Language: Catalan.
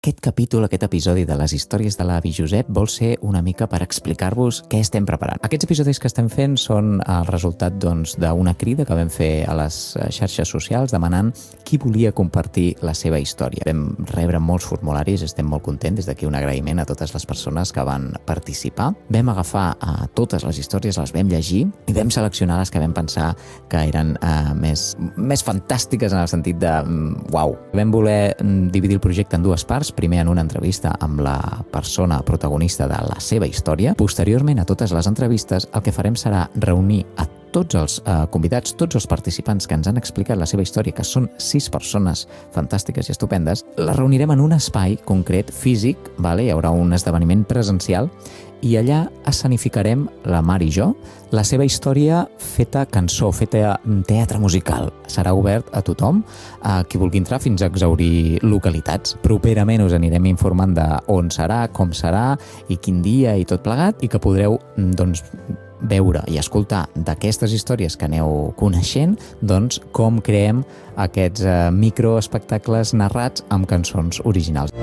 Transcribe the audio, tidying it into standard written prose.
Aquest capítol, aquest episodi de les històries de l'avi Josep vol ser una mica per explicar-vos què estem preparant. Aquests episodis que estem fent són el resultat d'una crida que vam fer a les xarxes socials demanant qui volia compartir la seva història. Vam rebre molts formularis, estem molt contents, des d'aquí un agraïment a totes les persones que van participar. Vam agafar totes les històries, les vam llegir i vam seleccionar les que vam pensar que eren més fantàstiques en el sentit de uau. Vam voler dividir el projecte en dues parts, primer en una entrevista amb la persona protagonista de la seva història. Posteriorment a totes les entrevistes el que farem serà reunir a tots els convidats, tots els participants que ens han explicat la seva història, que són 6 persones fantàstiques i estupendes, les reunirem en un espai concret, físic, hi haurà un esdeveniment presencial i allà escenificarem, la Mar i jo, la seva història feta cançó, feta teatre musical. Serà obert a tothom, a qui vulgui entrar fins a exhaurir localitats. Properament us anirem informant de on serà, com serà i quin dia i tot plegat, i que podreu, veure i escoltar d'aquestes històries que aneu coneixent, com creem aquests microespectacles narrats amb cançons originals.